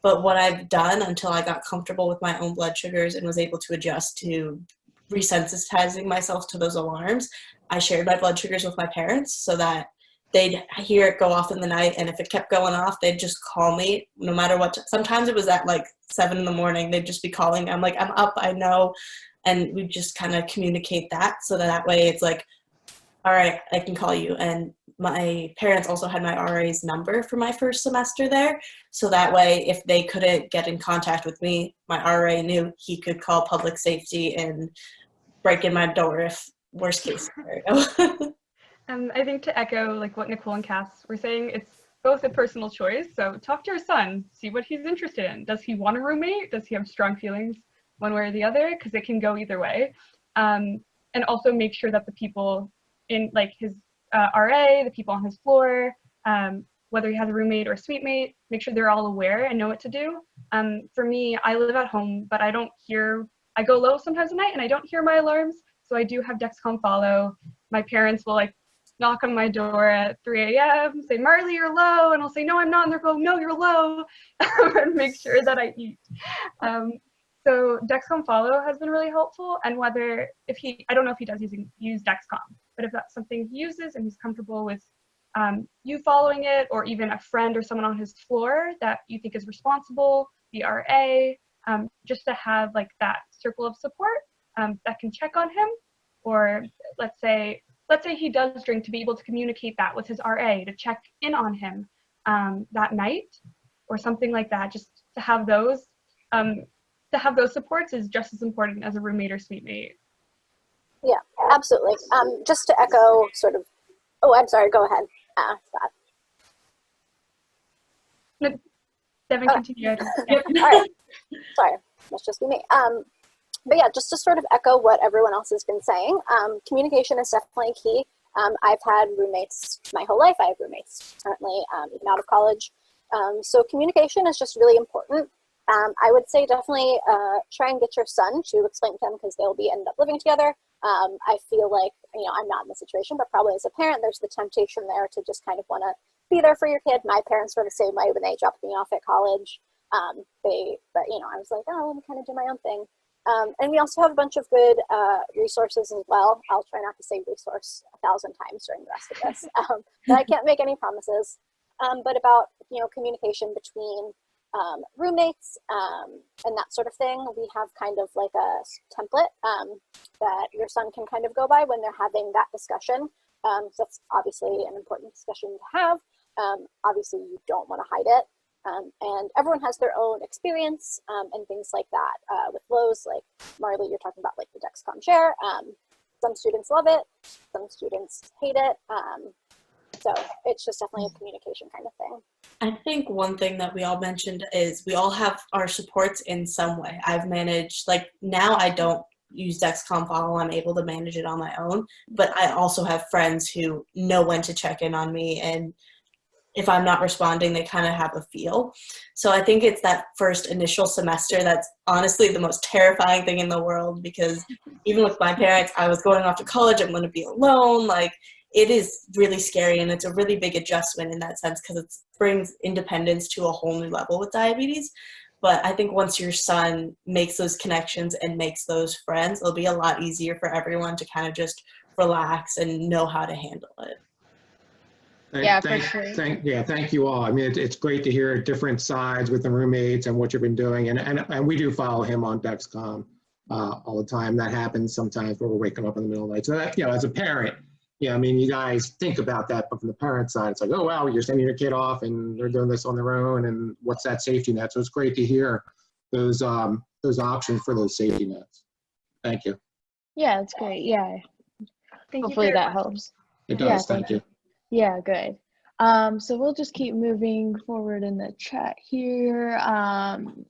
But what I've done until I got comfortable with my own blood sugars and was able to adjust to resensitizing myself to those alarms, I shared my blood sugars with my parents so that they'd hear it go off in the night, and if it kept going off, they'd just call me no matter what. Sometimes it was at like 7 in the morning, they'd just be calling me. I'm like, I'm up, I know. And we just kind of communicate that so that way it's like, all right, I can call you. And my parents also had my RA's number for my first semester there. So that way, if they couldn't get in contact with me, my RA knew he could call public safety and break in my door if worst case scenario. I think to echo like what Nicole and Cass were saying, it's both a personal choice. So talk to your son, see what he's interested in. Does he want a roommate? Does he have strong feelings one way or the other? Because it can go either way. And also make sure that the people in like his RA, the people on his floor, whether he has a roommate or a suite mate, make sure they're all aware and know what to do. For me, I live at home, but I go low sometimes at night and I don't hear my alarms. So I do have Dexcom Follow. My parents will like knock on my door at 3 a.m., say, Marley, you're low. And I'll say, no, I'm not. And they'll go, no, you're low, and make sure that I eat. So Dexcom Follow has been really helpful. And I don't know if he does use Dexcom, but if that's something he uses and he's comfortable with you following it, or even a friend or someone on his floor that you think is responsible, the RA, just to have like that circle of support that can check on him. Or let's say he does drink, to be able to communicate that with his RA to check in on him that night or something like that. Just to have those supports is just as important as a roommate or suite mate. Yeah, absolutely. Just to echo sort of, oh, I'm sorry, go ahead. Scott. No, Devin, continue. All right, sorry, must just be me. But yeah, just to sort of echo what everyone else has been saying, communication is definitely key. I've had roommates my whole life. I have roommates currently, even out of college. So communication is just really important. I would say definitely try and get your son to explain to them, because they'll end up living together. I feel like, I'm not in the situation, but probably as a parent, there's the temptation there to just kind of want to be there for your kid. My parents were the same way when they dropped me off at college. I was like, oh, let me kind of do my own thing. And we also have a bunch of good resources as well. I'll try not to say resource 1,000 times during the rest of this, but I can't make any promises. But about, communication between roommates and that sort of thing, we have kind of like a template that your son can kind of go by when they're having that discussion. So that's obviously an important discussion to have. Obviously, you don't want to hide it. And everyone has their own experience and things like that. With lows, like Marley, you're talking about like the Dexcom share. Some students love it, some students hate it. So it's just definitely a communication kind of thing. I think one thing that we all mentioned is we all have our supports in some way. I've managed, like now I don't use Dexcom Follow, I'm able to manage it on my own, but I also have friends who know when to check in on me, and if I'm not responding, they kind of have a feel. So I think it's that first initial semester that's honestly the most terrifying thing in the world, because even with my parents, I was going off to college, I'm going to be alone. Like, it is really scary, and it's a really big adjustment in that sense, because it brings independence to a whole new level with diabetes. But I think once your son makes those connections and makes those friends, it'll be a lot easier for everyone to kind of just relax and know how to handle it. Thank you all. I mean, it's great to hear different sides with the roommates and what you've been doing. And we do follow him on Dexcom all the time. That happens sometimes where we're waking up in the middle of the night. So that, as a parent, I mean, you guys think about that, but from the parent side, it's like, oh, wow, you're sending your kid off and they're doing this on their own, and what's that safety net? So it's great to hear those options for those safety nets. Thank you. Yeah, that's great. Yeah. Hopefully that helps. It does. Thank you. Yeah, good. So we'll just keep moving forward in the chat here.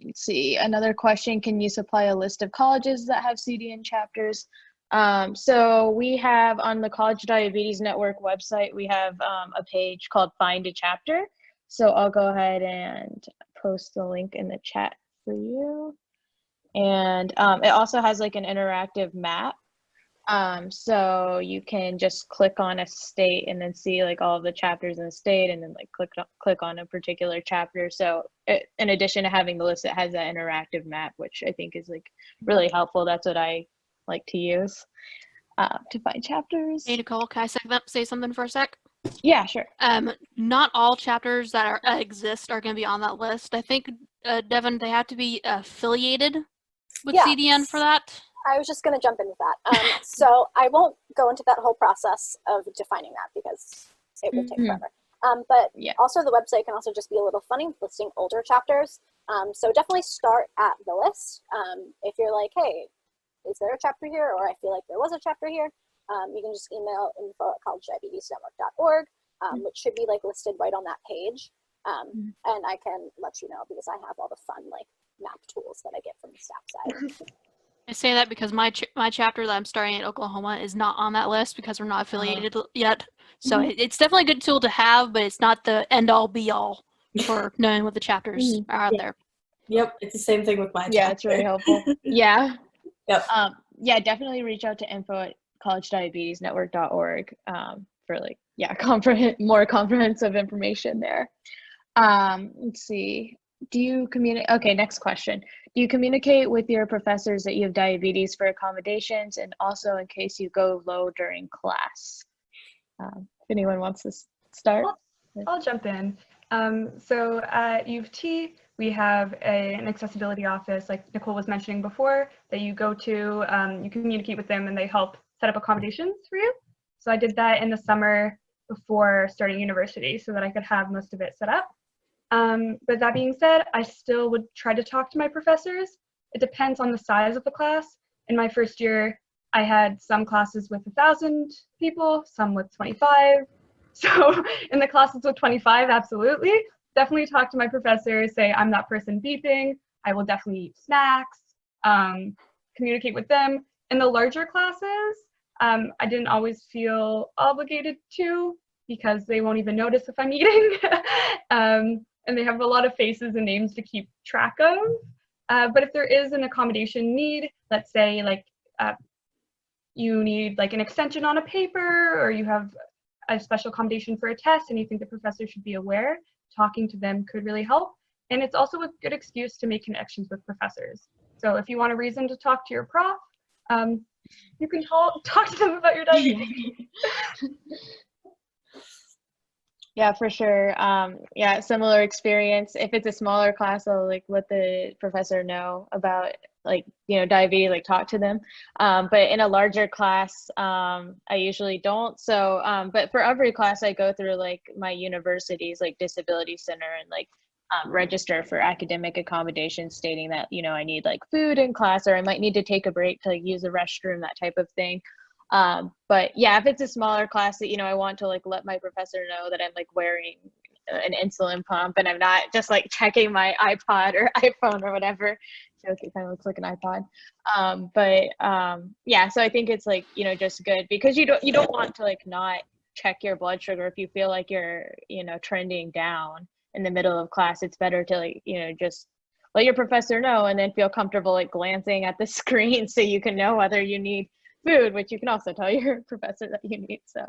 Let's see, another question: can you supply a list of colleges that have CDN chapters? So we have on the College Diabetes Network website, we have a page called Find a Chapter. So I'll go ahead and post the link in the chat for you. And it also has like an interactive map. So you can just click on a state and then see like all of the chapters in the state, and then like click on a particular chapter. So in addition to having the list, it has that interactive map, which I think is like really helpful. That's what I like to use to find chapters. Hey Nicole, can I say something for a sec? Yeah, sure. Not all chapters that exist are going to be on that list. I think, Devin, they have to be affiliated with CDN for that. I was just going to jump in with that. So I won't go into that whole process of defining that, because it would take forever. But also the website can also just be a little funny listing older chapters. So definitely start at the list. If you're like, hey, is there a chapter here? Or I feel like there was a chapter here. You can just email info@collegediabetesnetwork.org, which should be like listed right on that page. And I can let you know, because I have all the fun like map tools that I get from the staff side. I say that because my chapter that I'm starting at Oklahoma is not on that list because we're not affiliated yet. So it's definitely a good tool to have, but it's not the end-all be-all for knowing what the chapters are out there. Yep, it's the same thing with my chapter. Yeah, it's really helpful. Yeah. Yep. Yeah, definitely reach out to info@collegediabetesnetwork.org for like, yeah, more comprehensive information there. Let's see. Do you communicate? Okay, next question. Do you communicate with your professors that you have diabetes for accommodations, and also in case you go low during class? If anyone wants to start. I'll jump in. So at U of T, we have an accessibility office, like Nicole was mentioning before, that you go to, you communicate with them and they help set up accommodations for you. So I did that in the summer before starting university so that I could have most of it set up. But that being said, I still would try to talk to my professors. It depends on the size of the class. In my first year, I had some classes with 1,000 people, some with 25. So in the classes with 25, absolutely. Definitely talk to my professors, say, I'm that person beeping. I will definitely eat snacks, communicate with them. In the larger classes, I didn't always feel obligated to because they won't even notice if I'm eating. And they have a lot of faces and names to keep track of. But if there is an accommodation need, let's say like you need like an extension on a paper, or you have a special accommodation for a test and you think the professor should be aware, talking to them could really help. And it's also a good excuse to make connections with professors. So if you want a reason to talk to your prof, you can talk to them about your diabetes. Yeah, for sure. Yeah, similar experience. If it's a smaller class, I'll like let the professor know about like, diabetes, like talk to them. But in a larger class, I usually don't. So, but for every class I go through like my university's like disability center and like register for academic accommodations stating that, I need like food in class, or I might need to take a break to like use the restroom, that type of thing. But yeah, if it's a smaller class that, I want to like let my professor know that I'm like wearing an insulin pump and I'm not just like checking my iPod or iPhone or whatever. Joke, it kind of looks like an iPod. Yeah, so I think it's like, just good because you don't want to like not check your blood sugar if you feel like you're, trending down in the middle of class. It's better to like, just let your professor know and then feel comfortable like glancing at the screen so you can know whether you need food, which you can also tell your professor that you need. So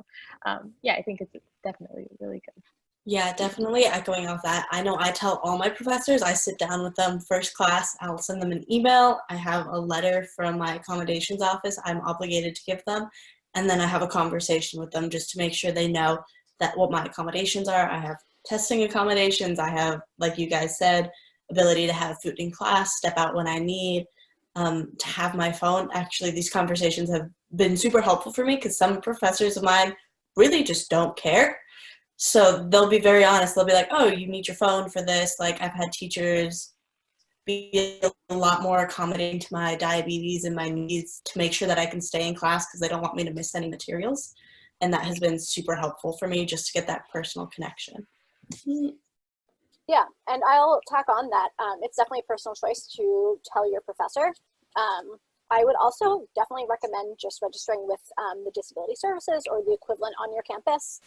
yeah, I think it's definitely really good. Yeah, definitely echoing off that. I know I tell all my professors, I sit down with them first class, I'll send them an email, I have a letter from my accommodations office I'm obligated to give them, and then I have a conversation with them just to make sure they know that what my accommodations are. I have testing accommodations, I have, like you guys said, ability to have food in class, step out when I need, to have my phone. Actually, these conversations have been super helpful for me because some professors of mine really just don't care. So they'll be very honest. They'll be like, oh, you need your phone for this. Like I've had teachers be a lot more accommodating to my diabetes and my needs to make sure that I can stay in class because they don't want me to miss any materials. And that has been super helpful for me just to get that personal connection. Yeah, and I'll tack on that. It's definitely a personal choice to tell your professor. I would also definitely recommend just registering with the disability services or the equivalent on your campus.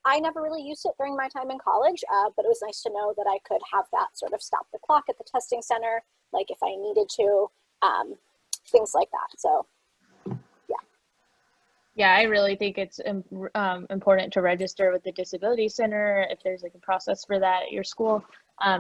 I never really used it during my time in college, but it was nice to know that I could have that sort of stop the clock at the testing center, like if I needed to, things like that. So, yeah. Yeah, I really think it's important to register with the disability center if there's like a process for that at your school.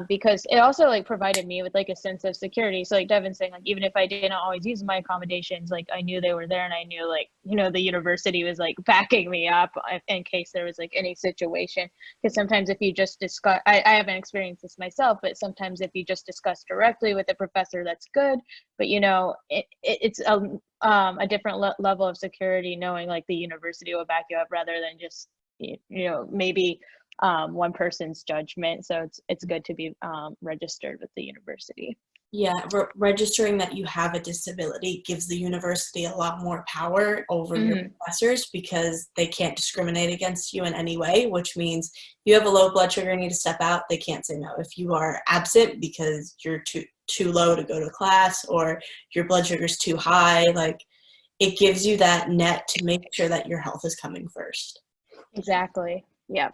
Because it also like provided me with like a sense of security. So like Devin's saying, like even if I didn't always use my accommodations, like I knew they were there and I knew like, the university was like backing me up in case there was like any situation. Because sometimes if you just discuss, I haven't experienced this myself, but sometimes if you just discuss directly with the professor, that's good. But it's a different level of security knowing like the university will back you up rather than just, maybe one person's judgment. So it's good to be registered with the university. Yeah, registering that you have a disability gives the university a lot more power over your professors because they can't discriminate against you in any way, which means you have a low blood sugar and need to step out, they can't say no. If you are absent because you're too low to go to class or your blood sugar is too high, like it gives you that net to make sure that your health is coming first. Exactly. Yeah.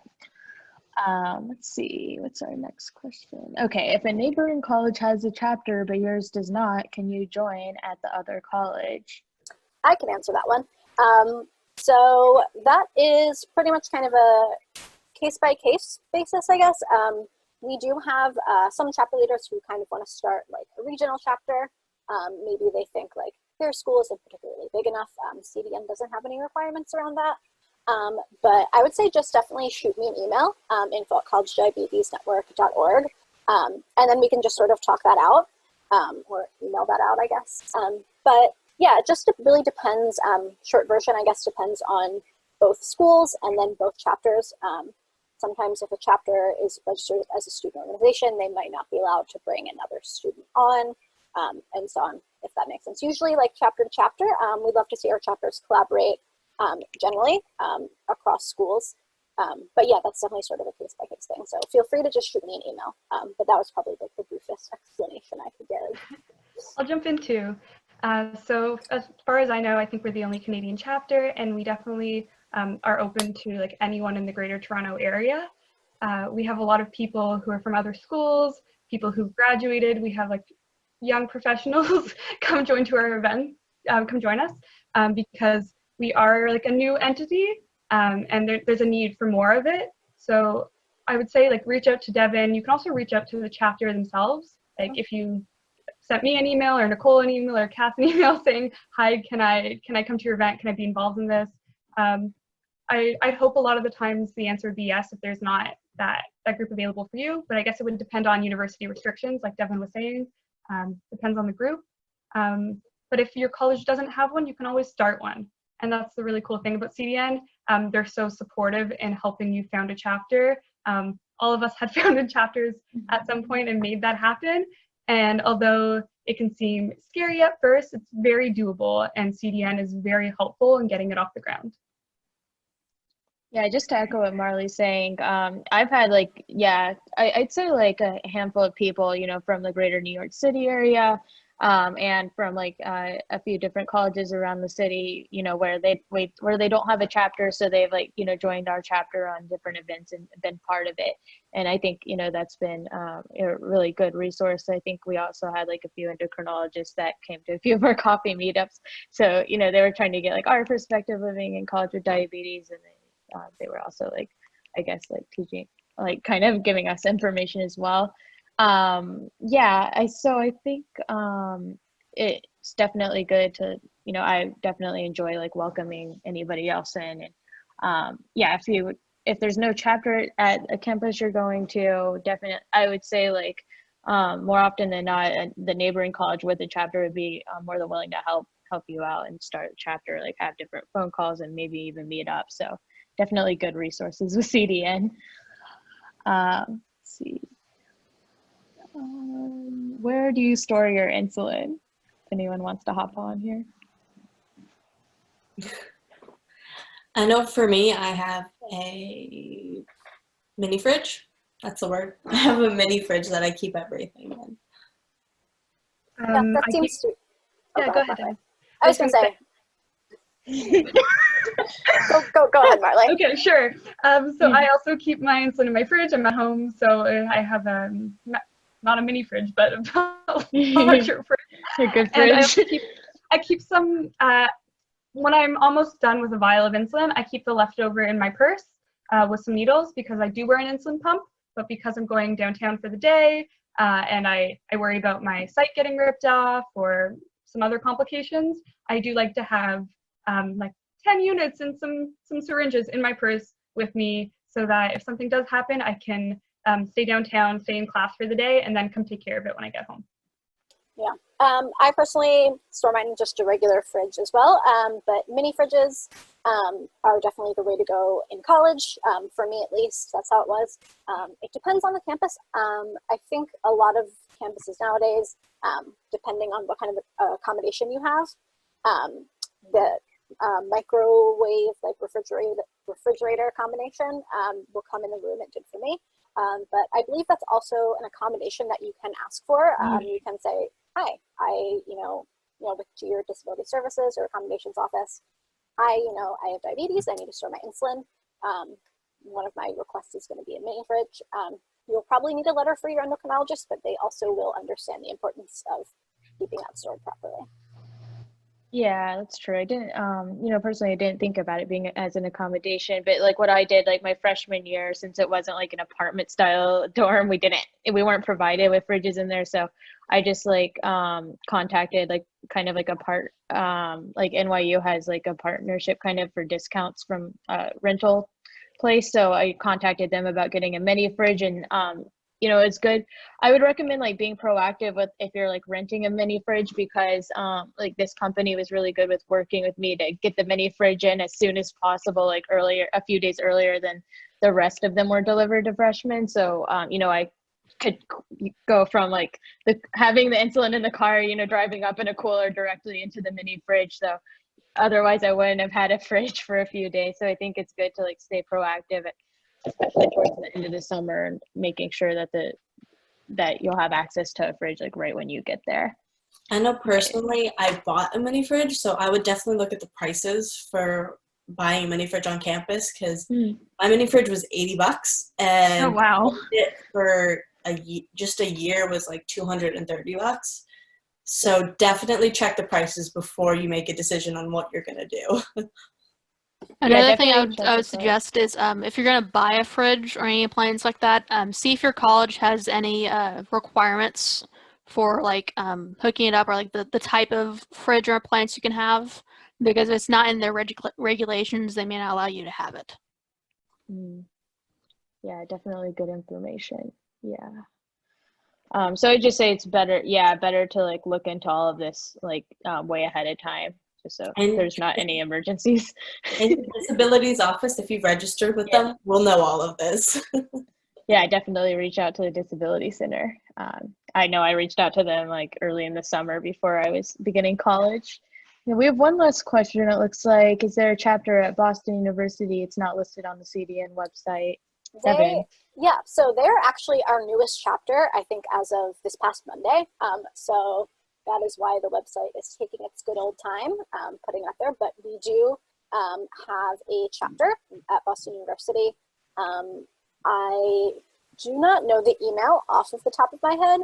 Let's see, what's our next question? Okay, if a neighboring college has a chapter but yours does not, can you join at the other college? I can answer that one. So that is pretty much kind of a case-by-case basis, I guess. We do have some chapter leaders who kind of want to start like a regional chapter. Maybe they think like their school isn't particularly big enough. CDN doesn't have any requirements around that. But I would say just definitely shoot me an email, info@collegediabetesnetwork.org, and then we can just sort of talk that out, or email that out, I guess. But yeah, it just really depends. Short version, I guess, depends on both schools and then both chapters. Sometimes if a chapter is registered as a student organization, they might not be allowed to bring another student on, and so on, if that makes sense. Usually like chapter to chapter, we'd love to see our chapters collaborate generally across schools. But yeah, that's definitely sort of a case-by-case thing. So feel free to just shoot me an email. But that was probably like the briefest explanation I could give. I'll jump in too. So as far as I know, I think we're the only Canadian chapter, and we definitely are open to like anyone in the Greater Toronto area. We have a lot of people who are from other schools, people who've graduated. We have like young professionals come join to our event, come join us, because we are like a new entity, and there's a need for more of it. So I would say like reach out to Devin. You can also reach out to the chapter themselves. Like if you sent me an email or Nicole an email or Kath an email saying, hi, can I come to your event? Can I be involved in this? I'd hope a lot of the times the answer would be yes if there's not that group available for you, but I guess it would depend on university restrictions, like Devin was saying. Depends on the group. But if your college doesn't have one, you can always start one. And that's the really cool thing about CDN. They're so supportive in helping you found a chapter. All of us had founded chapters at some point and made that happen. And although it can seem scary at first, it's very doable, and CDN is very helpful in getting it off the ground. Yeah, just to echo what Marley's saying, I've had like, yeah, I'd say like a handful of people, you know, from the greater New York City area, and from like a few different colleges around the city, you know, where they don't have a chapter, so they've like, you know, joined our chapter on different events and been part of it. And I think, you know, that's been a really good resource. I think we also had like a few endocrinologists that came to a few of our coffee meetups. So, you know, they were trying to get like our perspective living in college with diabetes, and they were also like, I guess, like teaching, like kind of giving us information as well. Yeah, I think it's definitely good to, you know, I definitely enjoy like welcoming anybody else in. And yeah, if there's no chapter at a campus you're going to, definitely, I would say like more often than not, the neighboring college with a chapter would be more than willing to help you out and start a chapter, like have different phone calls and maybe even meet up. So definitely good resources with CDN. Let's see. Where do you store your insulin? If anyone wants to hop on here. I know for me, I have a mini fridge. That's the word. I have a mini fridge that I keep everything in. Yeah, that seems to. Yeah, go ahead. I was going to say. go ahead, Marley. Okay, sure. So I also keep my insulin in my fridge. I'm at home, so I have not a mini fridge, but a larger fridge. A good fridge. And I keep some, when I'm almost done with a vial of insulin, I keep the leftover in my purse with some needles, because I do wear an insulin pump, but because I'm going downtown for the day and I worry about my site getting ripped off or some other complications, I do like to have like 10 units and some syringes in my purse with me, so that if something does happen, I can stay downtown, stay in class for the day, and then come take care of it when I get home. Yeah, I personally store mine in just a regular fridge as well, but mini fridges are definitely the way to go in college. For me, at least, that's how it was. It depends on the campus. I think a lot of campuses nowadays, depending on what kind of accommodation you have, the microwave, like refrigerator combination will come in the room. It did for me. But I believe that's also an accommodation that you can ask for. You can say, hi, to your disability services or accommodations office, I have diabetes, I need to store my insulin. One of my requests is going to be a mini fridge. You'll probably need a letter for your endocrinologist, but they also will understand the importance of keeping that stored properly. Yeah, that's true. I didn't, personally, I didn't think about it being as an accommodation, but like what I did, like my freshman year, since it wasn't like an apartment style dorm, we weren't provided with fridges in there. So I just like, contacted like kind of like like NYU has like a partnership kind of for discounts from rental place. So I contacted them about getting a mini fridge and, it's good. I would recommend like being proactive with if you're like renting a mini fridge because like this company was really good with working with me to get the mini fridge in as soon as possible, like a few days earlier than the rest of them were delivered to freshmen. So I could go from like having the insulin in the car, driving up in a cooler directly into the mini fridge. So otherwise I wouldn't have had a fridge for a few days. So I think it's good to like stay proactive, especially towards the end of the summer, and making sure that you'll have access to a fridge like right when you get there. I know personally I bought a mini fridge, so I would definitely look at the prices for buying a mini fridge on campus because my mini fridge was $80 and Oh wow. it for just a year was like $230. So definitely check the prices before you make a decision on what you're gonna do. Another thing I definitely would suggest is if you're going to buy a fridge or any appliance like that, see if your college has any requirements for like hooking it up or like the type of fridge or appliance you can have. Because if it's not in their regulations, they may not allow you to have it. Yeah, definitely good information. Yeah. So I'd just say it's better to like look into all of this like way ahead of time. Just so there's not any emergencies. In the disabilities office, if you've registered with them, we'll know all of this. Yeah, I definitely reach out to the disability center. I know I reached out to them like early in the summer before I was beginning college. Yeah, we have one last question. It looks like, is there a chapter at Boston University? It's not listed on the CDN website. Yeah, so they're actually our newest chapter, I think, as of this past Monday. So that is why the website is taking its good old time putting up there. But we do have a chapter at Boston University. I do not know the email off of the top of my head,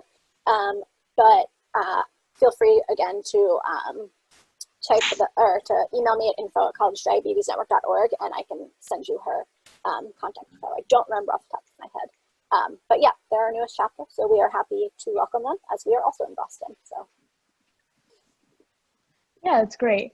but feel free again to to email me at info@collegediabetesnetwork.org, and I can send you her contact info. I don't remember off the top of my head. But yeah, they're our newest chapter, so we are happy to welcome them as we are also in Boston. So. Yeah, that's great.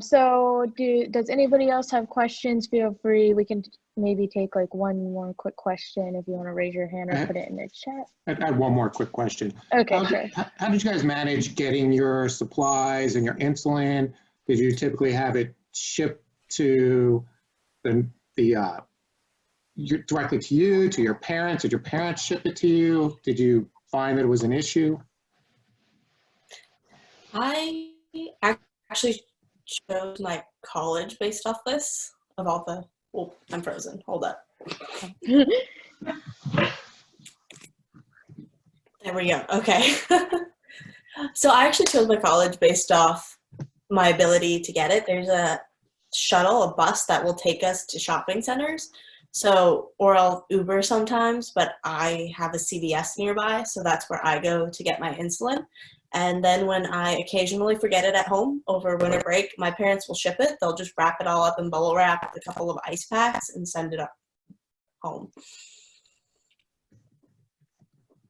So does anybody else have questions? Feel free. We can maybe take like one more quick question if you want to raise your hand or put it in the chat. I had one more quick question. Okay, sure. How did you guys manage getting your supplies and your insulin? Did you typically have it shipped to directly to you, to your parents? Did your parents ship it to you? Did you find that it was an issue? I actually chose my college based off this of all the, oh, I'm frozen, hold up. There we go, okay. So I actually chose my college based off my ability to get it. There's a shuttle, a bus that will take us to shopping centers. So, or I'll Uber sometimes, but I have a CVS nearby, so that's where I go to get my insulin. And then when I occasionally forget it at home over winter break, my parents will ship it. They'll just wrap it all up in bubble wrap with a couple of ice packs and send it up home.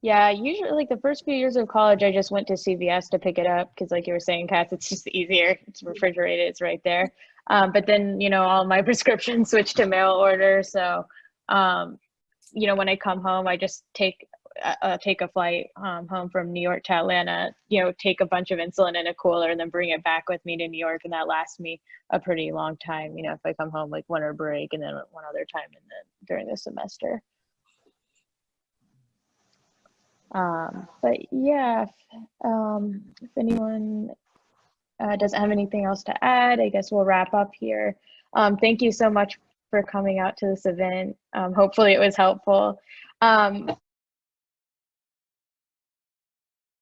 Yeah, usually like the first few years of college, I just went to CVS to pick it up because like you were saying, Cass, it's just easier. It's refrigerated, it's right there. But then, all my prescriptions switched to mail order. So, when I come home, I just take a flight home from New York to Atlanta, take a bunch of insulin in a cooler and then bring it back with me to New York. And that lasts me a pretty long time, if I come home like winter break and then one other time during the semester. But yeah, if anyone doesn't have anything else to add, I guess we'll wrap up here. Thank you so much for coming out to this event. Hopefully it was helpful.